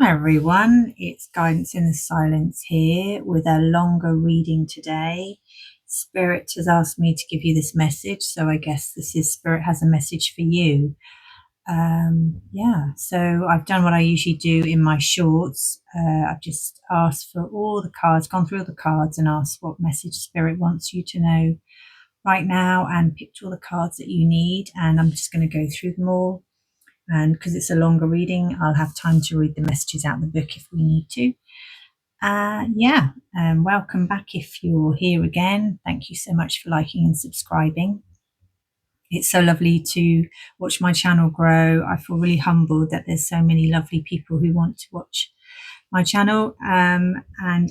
everyone, it's Guidance in the Silence here with a longer reading today. Spirit has asked me to give you this message, so I guess Spirit has a message for you. So I've done what I usually do in my shorts. I've just asked for all the cards, gone through all the cards and asked what message Spirit wants you to know right now, and picked all the cards that you need, and I'm just going to go through them all. And because it's a longer reading, I'll have time to read the messages out of the book if we need to. Welcome back if you're here again. Thank you so much for liking and subscribing. It's so lovely to watch my channel grow. I feel really humbled that there's so many lovely people who want to watch my channel, and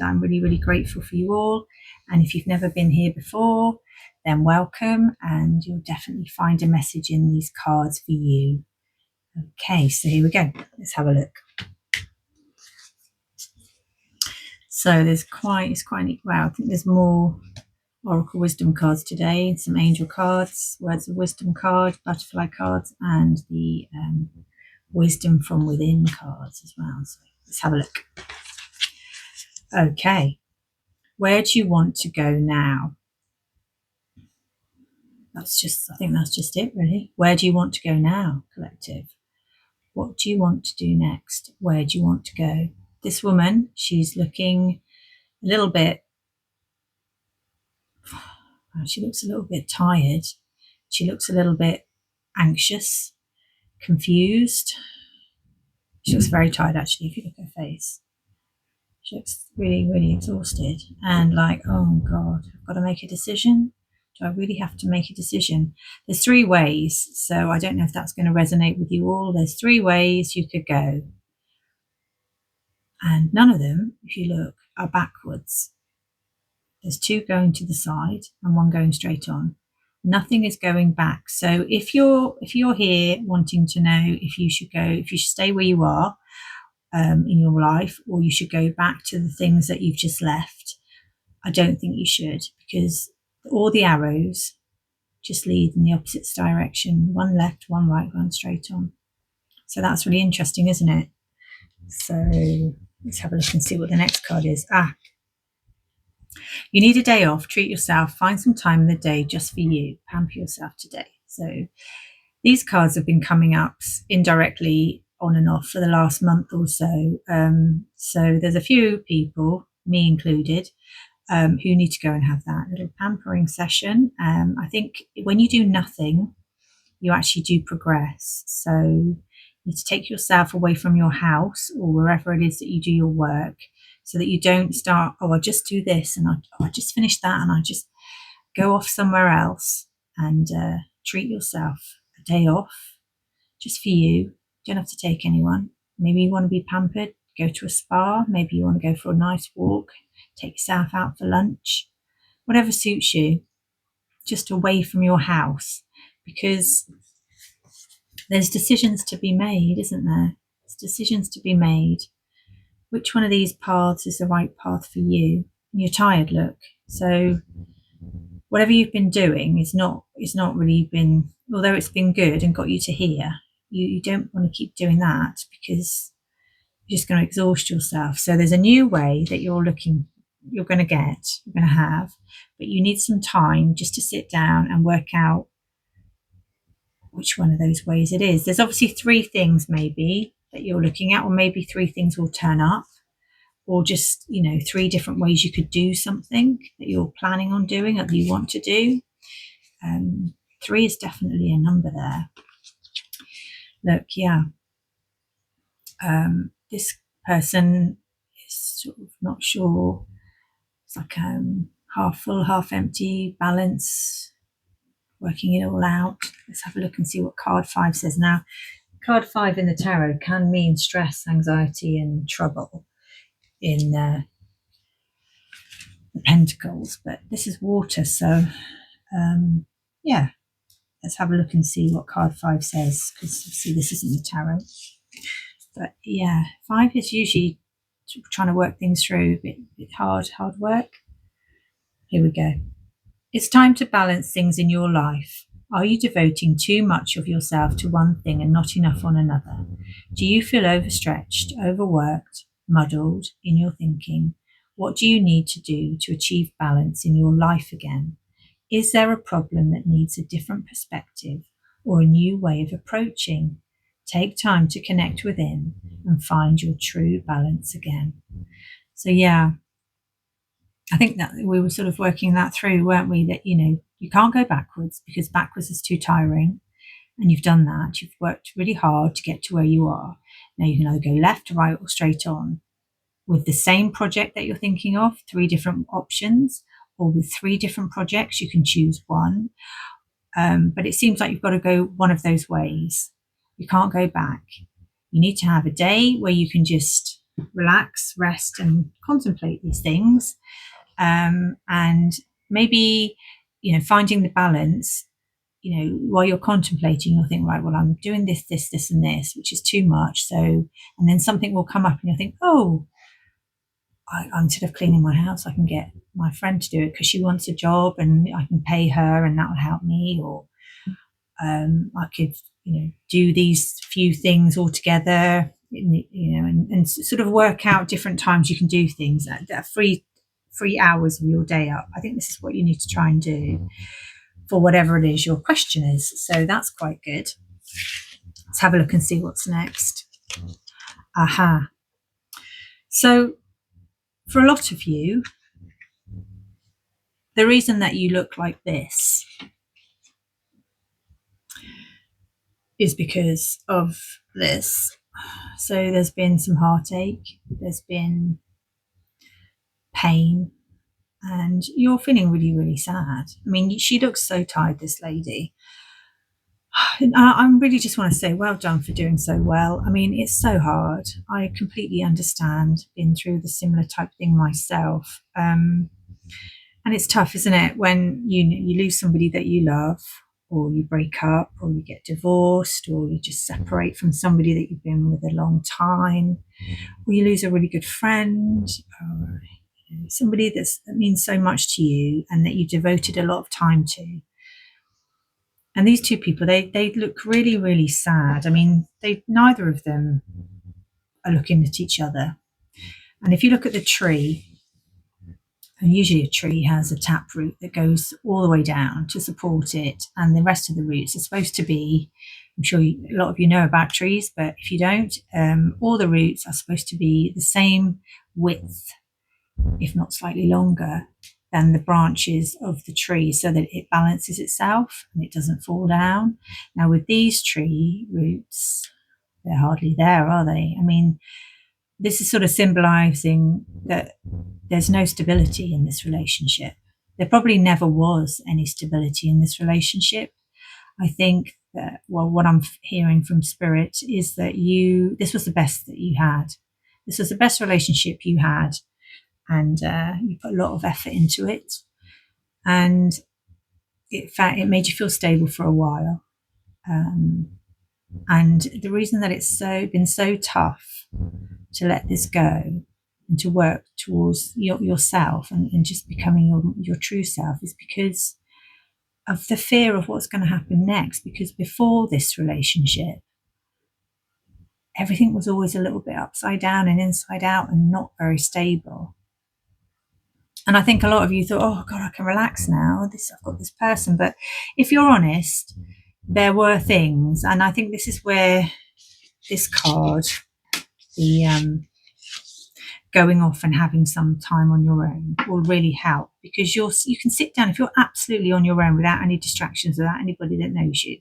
I'm really, really grateful for you all. And if you've never been here before, then welcome, and you'll definitely find a message in these cards for you. Okay, so here we go. Let's have a look. So it's quite neat. Wow, I think there's more Oracle Wisdom cards today, some angel cards, Words of Wisdom card, butterfly cards, and the Wisdom from Within cards as well. So let's have a look. Okay, where do you want to go now? I think that's just it, really. Where do you want to go now, collective? What do you want to do next? Where do you want to go? This woman, she's looking a little bit, she looks a little bit tired. She looks a little bit anxious, confused. She looks very tired, actually, if you look at her face. She looks really, really exhausted and like, oh God, I've got to make a decision. Do I really have to make a decision? There's three ways, so I don't know if that's going to resonate with you all. There's three ways you could go. And none of them, if you look, are backwards. There's two going to the side and one going straight on. Nothing is going back. So if you're here wanting to know if you should stay where you are in your life, or you should go back to the things that you've just left, I don't think you should, because all the arrows just lead in the opposite direction. One left, one right, one straight on. So that's really interesting, isn't it? So let's have a look and see what the next card is. You need a day off. Treat yourself. Find some time in the day just for you. Pamper yourself today. So these cards have been coming up indirectly on and off for the last month or so. So there's a few people, me included, who need to go and have that little pampering session. I think when you do nothing, you actually do progress. So you need to take yourself away from your house or wherever it is that you do your work, so that you don't start, I'll just do this and I just finish that and I just go off somewhere else. And treat yourself a day off just for you. You don't have to take anyone. Maybe you want to be pampered, go to a spa. Maybe you want to go for a nice walk, take yourself out for lunch, whatever suits you, just away from your house, because there's decisions to be made, isn't there? There's decisions to be made. Which one of these paths is the right path for you? And you're tired, look. So whatever you've been doing is not really been, although it's been good and got you to here, you don't want to keep doing that, because you're just going to exhaust yourself. So there's a new way that you're going to have, but you need some time just to sit down and work out which one of those ways it is. There's obviously three things maybe that you're looking at, or maybe three things will turn up, or just, three different ways you could do something that you're planning on doing, that you want to do. 3 is definitely a number there. Look, yeah. This person is sort of not sure. It's like half full, half empty, balance, working it all out. Let's have a look and see what card 5 says. Now, card 5 in the tarot can mean stress, anxiety, and trouble in the Pentacles, but this is water. So, let's have a look and see what card 5 says, because see, this isn't the tarot. But yeah, 5 is usually trying to work things through, a bit hard work. Here we go. It's time to balance things in your life. Are you devoting too much of yourself to one thing and not enough on another? Do you feel overstretched, overworked, muddled in your thinking? What do you need to do to achieve balance in your life again? Is there a problem that needs a different perspective or a new way of approaching? Take time to connect within and find your true balance again. So, yeah, I think that we were sort of working that through, weren't we? That, you can't go backwards because backwards is too tiring. And you've done that. You've worked really hard to get to where you are. Now you can either go left, right, or straight on with the same project that you're thinking of, 3 different options, or with 3 different projects, you can choose one. But it seems like you've got to go one of those ways. You can't go back. You need to have a day where you can just relax, rest, and contemplate these things. And maybe, finding the balance, while you're contemplating, you'll think, right, well, I'm doing this, this, this, and this, which is too much. So, and then something will come up and you'll think, oh, instead of cleaning my house, I can get my friend to do it because she wants a job and I can pay her and that will help me. Or I could, do these few things all together, and sort of work out different times you can do things that free 3 hours of your day up. I think this is what you need to try and do for whatever it is your question is. So that's quite good. Let's have a look and see what's next. Aha. So for a lot of you, the reason that you look like this is because of this. So there's been some heartache, there's been pain, and you're feeling really, really sad. I mean, she looks so tired, this lady. I really just want to say well done for doing so well. I mean, it's so hard. I completely understand, been through the similar type thing myself. And it's tough, isn't it, when you lose somebody that you love, or you break up, or you get divorced, or you just separate from somebody that you've been with a long time, or you lose a really good friend, or somebody that means so much to you and that you devoted a lot of time to. And these 2 people, they look really, really sad. I mean, neither of them are looking at each other. And if you look at the tree, and usually a tree has a taproot that goes all the way down to support it, and the rest of the roots are supposed to be, I'm sure a lot of you know about trees, but if you don't, all the roots are supposed to be the same width, if not slightly longer, than the branches of the tree, so that it balances itself and it doesn't fall down. Now with these tree roots, they're hardly there, are they? I mean, this is sort of symbolizing that there's no stability in this relationship. There probably never was any stability in this relationship. I think that, well, what I'm hearing from Spirit is that this was the best that you had. This was the best relationship you had, and you put a lot of effort into it, and it made you feel stable for a while. And the reason that it's been so tough to let this go and to work towards yourself and just becoming your true self is because of the fear of what's going to happen next. Because before this relationship, everything was always a little bit upside down and inside out and not very stable. And I think a lot of you thought, oh God, I can relax now. I've got this person. But if you're honest, there were things, and I think this is where this card, the going off and having some time on your own, will really help, because you can sit down if you're absolutely on your own without any distractions, without anybody that knows you.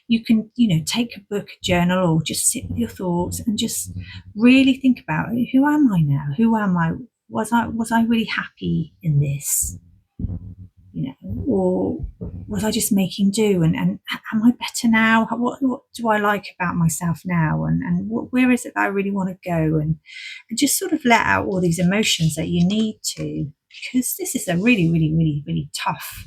You can, take a book, a journal, or just sit with your thoughts and just really think about, who am I now? Who am I? Was I really happy in this? Or was I just making do? And am I better now? What do I like about myself now? And where is it that I really want to go? And just sort of let out all these emotions that you need to, because this is a really, really, really, really tough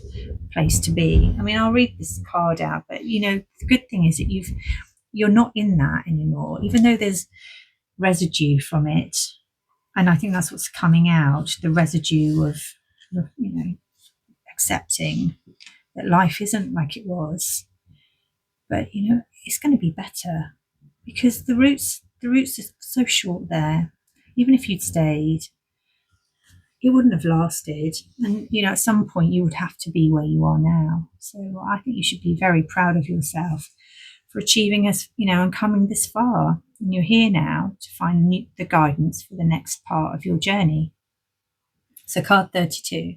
place to be. I mean, I'll read this card out, but the good thing is that you're not in that anymore, even though there's residue from it. And I think that's what's coming out, the residue of accepting that life isn't like it was, but it's going to be better, because the roots are so short there. Even if you'd stayed, it wouldn't have lasted. And at some point you would have to be where you are now. So I think you should be very proud of yourself for achieving and coming this far. And you're here now to find the guidance for the next part of your journey. So card 32.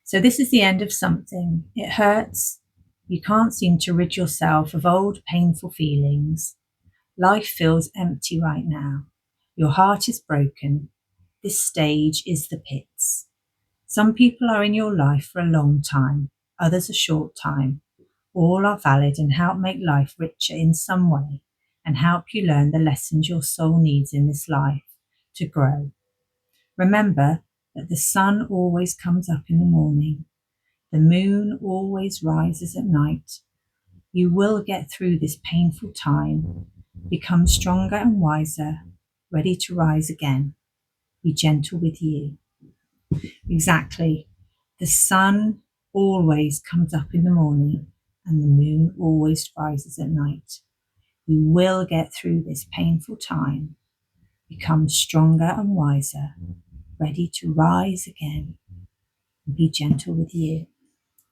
So this is the end of something. It hurts. You can't seem to rid yourself of old painful feelings. Life feels empty right now. Your heart is broken. This stage is the pits. Some people are in your life for a long time, others a short time. All are valid and help make life richer in some way and help you learn the lessons your soul needs in this life to grow. Remember that the sun always comes up in the morning. The moon always rises at night. You will get through this painful time, become stronger and wiser, ready to rise again. Be gentle with you. Exactly. The sun always comes up in the morning and the moon always rises at night. You will get through this painful time, become stronger and wiser, ready to rise again. Be gentle with you.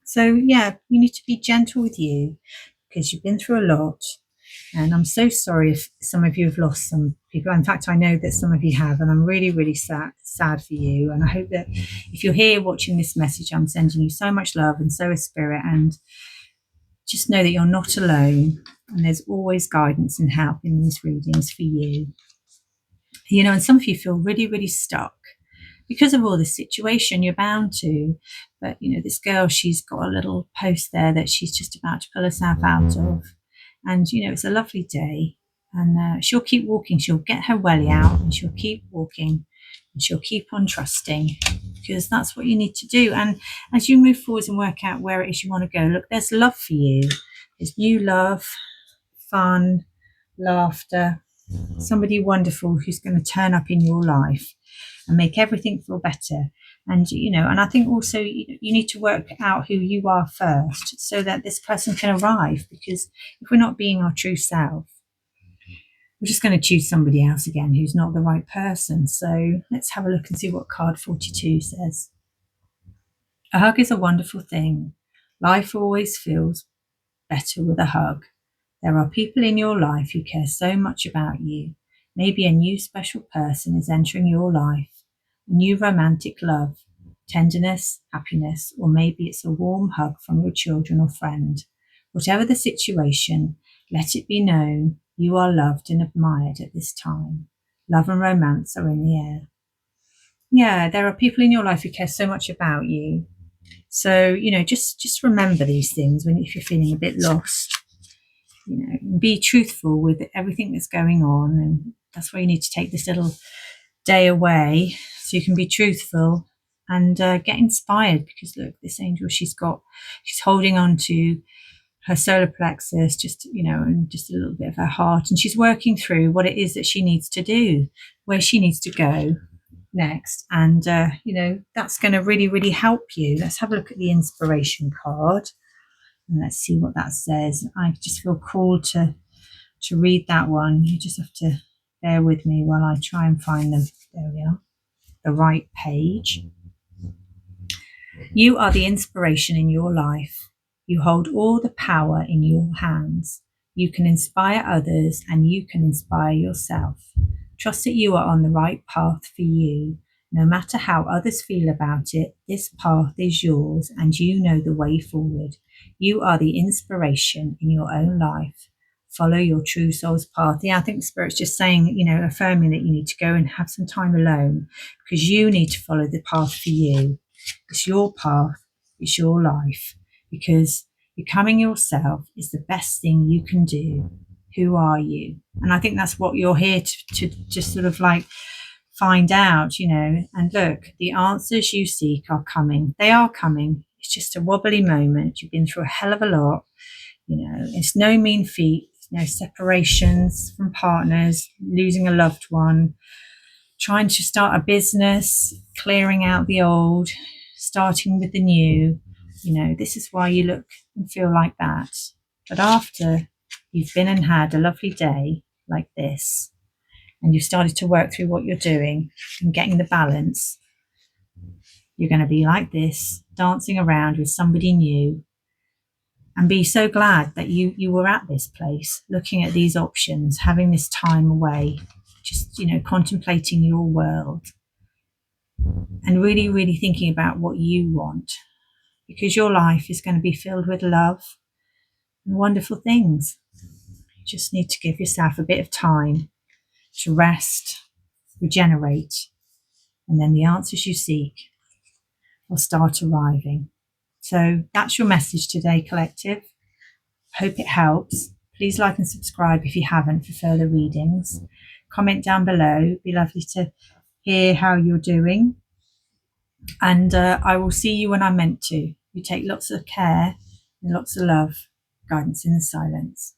So yeah, you need to be gentle with you because you've been through a lot. And I'm so sorry if some of you have lost some people. In fact, I know that some of you have, and I'm really, really sad for you. And I hope that if you're here watching this message, I'm sending you so much love and so is Spirit. And just know that you're not alone. And there's always guidance and help in these readings for you. And some of you feel really, really stuck because of all this situation. You're bound to. But, this girl, she's got a little post there that she's just about to pull herself out of. And, it's a lovely day. And she'll keep walking. She'll get her welly out and she'll keep walking. And she'll keep on trusting, because that's what you need to do. And as you move forward and work out where it is you want to go, look, there's love for you. There's new love, fun, laughter, somebody wonderful who's going to turn up in your life and make everything feel better. And and I think also you need to work out who you are first so that this person can arrive, because if we're not being our true self, we're just going to choose somebody else again who's not the right person. So let's have a look and see what card 42 says. A hug is a wonderful thing. Life always feels better with a hug. There are people in your life who care so much about you. Maybe a new special person is entering your life, a new romantic love, tenderness, happiness, or maybe it's a warm hug from your children or friend. Whatever the situation, let it be known you are loved and admired at this time. Love and romance are in the air. Yeah, there are people in your life who care so much about you. So, just remember these things if you're feeling a bit lost. Be truthful with everything that's going on. And that's why you need to take this little day away so you can be truthful and get inspired. Because look, this angel, she's holding on to her solar plexus, and just a little bit of her heart. And she's working through what it is that she needs to do, where she needs to go next. And, that's going to really, really help you. Let's have a look at the inspiration card. And let's see what that says. I just feel called to read that one. You just have to bear with me while I try and find them. There we are. The right page. You are the inspiration in your life. You hold all the power in your hands. You can inspire others and you can inspire yourself. Trust that you are on the right path for you. No matter how others feel about it, this path is yours and you know the way forward. You are the inspiration in your own life. Follow your true soul's path. Yeah, I think the Spirit's just saying, affirming that you need to go and have some time alone, because you need to follow the path for you. It's your path. It's your life. Because becoming yourself is the best thing you can do. Who are you? And I think that's what you're here to just sort of like find out, and look, the answers you seek are coming. They are coming. It's just a wobbly moment. You've been through a hell of a lot. It's no mean feat. Separations from partners, losing a loved one, trying to start a business, clearing out the old, starting with the new. this is why you look and feel like that. But after you've been and had a lovely day like this, and you've started to work through what you're doing and getting the balance, you're going to be like this, dancing around with somebody new, and be so glad that you were at this place, looking at these options, having this time away, just, contemplating your world and really, really thinking about what you want, because your life is going to be filled with love and wonderful things. You just need to give yourself a bit of time to rest, regenerate, and then the answers you seek will start arriving. So that's your message today, collective. Hope it helps. Please like and subscribe if you haven't for further readings. Comment down below. It'd be lovely to hear how you're doing. And I will see you when I'm meant to. You take lots of care and lots of love. Guidance in the silence.